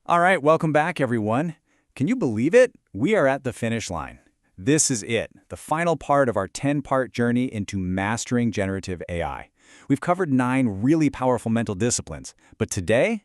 All right, welcome back, everyone. Can you believe it? We are at the finish line. This is it, the final part of our 10-part journey into mastering generative AI. We've covered 9 really powerful mental disciplines, but today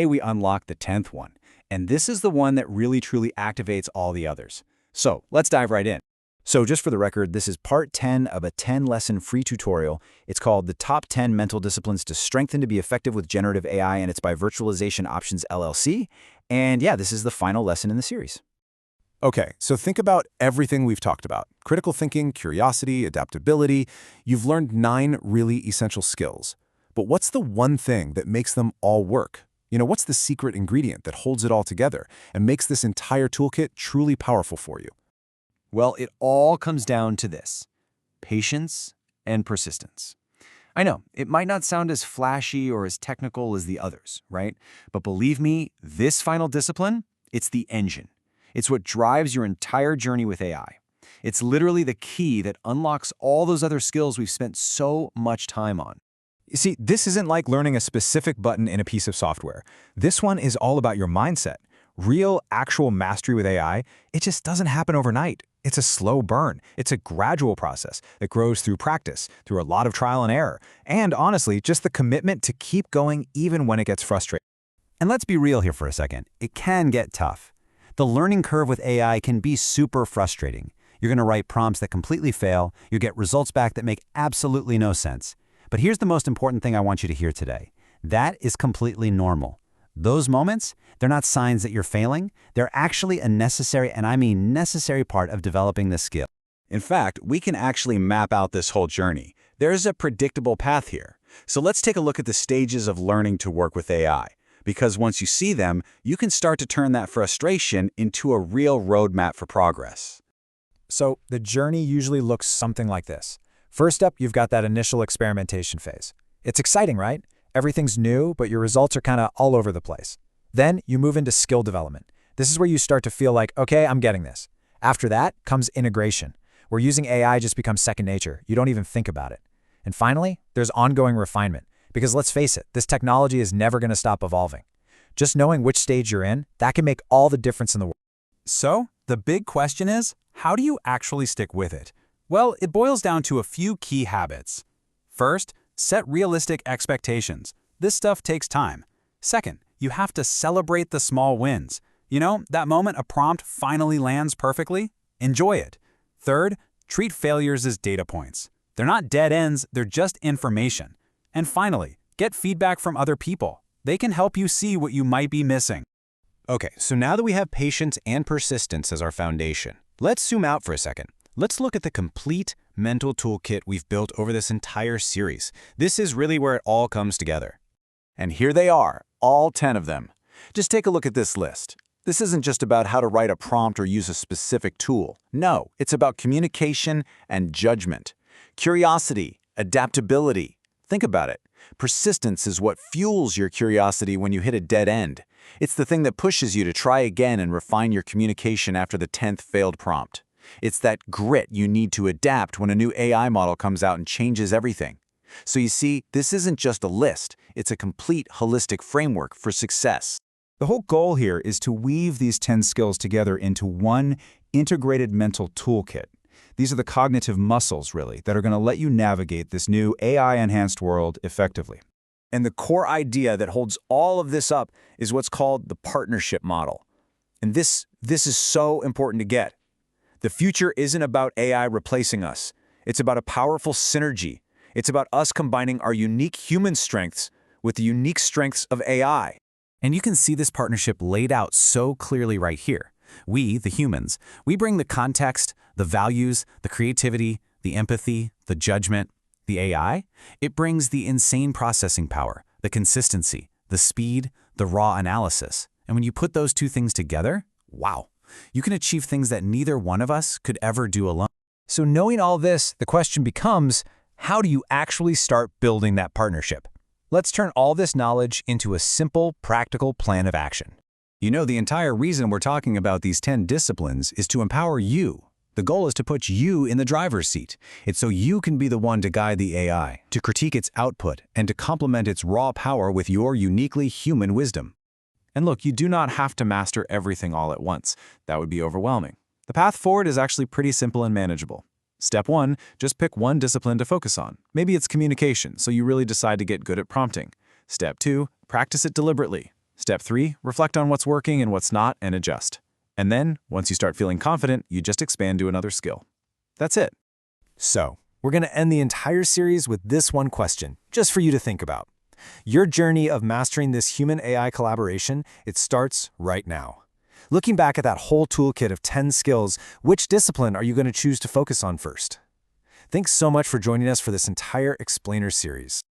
we unlock the 10th one, and this is the one that really truly activates all the others. So let's dive right in. So just for the record, this is part 10 of a 10-lesson free tutorial. It's called The Top 10 Mental Disciplines to Strengthen to be Effective with Generative AI, and it's by Virtualization Options LLC. And yeah, this is the final lesson in the series. Okay, so think about everything we've talked about. Critical thinking, curiosity, adaptability. You've learned 9 really essential skills. But what's the one thing that makes them all work? What's the secret ingredient that holds it all together and makes this entire toolkit truly powerful for you? Well, it all comes down to this: patience and persistence. I know, it might not sound as flashy or as technical as the others, right? But believe me, this final discipline, it's the engine. It's what drives your entire journey with AI. It's literally the key that unlocks all those other skills we've spent so much time on. You see, this isn't like learning a specific button in a piece of software. This one is all about your mindset. Real, actual mastery with AI, it just doesn't happen overnight. It's a slow burn. It's a gradual process that grows through practice, through a lot of trial and error, and honestly, just the commitment to keep going even when it gets frustrating. And let's be real here for a second. It can get tough. The learning curve with AI can be super frustrating. You're going to write prompts that completely fail. You get results back that make absolutely no sense. But here's the most important thing I want you to hear today. That is completely normal. Those moments, they're not signs that you're failing. They're actually a necessary, and I mean necessary, part of developing this skill. In fact, we can actually map out this whole journey. There's a predictable path here. So let's take a look at the stages of learning to work with AI. Because once you see them, you can start to turn that frustration into a real roadmap for progress. So the journey usually looks something like this. First up, you've got that initial experimentation phase. It's exciting, right? Everything's new, but your results are kind of all over the place. Then you move into skill development. This is where you start to feel like, okay, I'm getting this. After that comes integration, where using AI just becomes second nature. You don't even think about it. And finally, there's ongoing refinement. Because let's face it, this technology is never going to stop evolving. Just knowing which stage you're in, that can make all the difference in the world. So, the big question is, how do you actually stick with it? Well, it boils down to a few key habits. First, set realistic expectations. This stuff takes time. Second, you have to celebrate the small wins. That moment a prompt finally lands perfectly? Enjoy it. Third, treat failures as data points. They're not dead ends, they're just information. And finally, get feedback from other people. They can help you see what you might be missing. Okay, so now that we have patience and persistence as our foundation, let's zoom out for a second. Let's look at the complete mental toolkit we've built over this entire series. This is really where it all comes together. And here they are, all 10 of them. Just take a look at this list. This isn't just about how to write a prompt or use a specific tool. No, it's about communication and judgment. Curiosity, adaptability. Think about it. Persistence is what fuels your curiosity when you hit a dead end. It's the thing that pushes you to try again and refine your communication after the 10th failed prompt. It's that grit you need to adapt when a new AI model comes out and changes everything. So you see, this isn't just a list. It's a complete holistic framework for success. The whole goal here is to weave these 10 skills together into one integrated mental toolkit. These are the cognitive muscles, really, that are going to let you navigate this new AI-enhanced world effectively. And the core idea that holds all of this up is what's called the partnership model. And this is so important to get. The future isn't about AI replacing us. It's about a powerful synergy. It's about us combining our unique human strengths with the unique strengths of AI. And you can see this partnership laid out so clearly right here. We, the humans, we bring the context, the values, the creativity, the empathy, the judgment. The AI, it brings the insane processing power, the consistency, the speed, the raw analysis. And when you put those two things together, wow, you can achieve things that neither one of us could ever do alone. So knowing all this, the question becomes, how do you actually start building that partnership? Let's turn all this knowledge into a simple, practical plan of action. The entire reason we're talking about these 10 disciplines is to empower you. The goal is to put you in the driver's seat. It's so you can be the one to guide the AI, to critique its output, and to complement its raw power with your uniquely human wisdom. And look, you do not have to master everything all at once. That would be overwhelming. The path forward is actually pretty simple and manageable. Step 1, just pick one discipline to focus on. Maybe it's communication, so you really decide to get good at prompting. Step 2, practice it deliberately. Step 3, reflect on what's working and what's not and adjust. And then, once you start feeling confident, you just expand to another skill. That's it. So, we're going to end the entire series with this one question, just for you to think about. Your journey of mastering this human-AI collaboration, it starts right now. Looking back at that whole toolkit of 10 skills, which discipline are you going to choose to focus on first? Thanks so much for joining us for this entire Explainer series.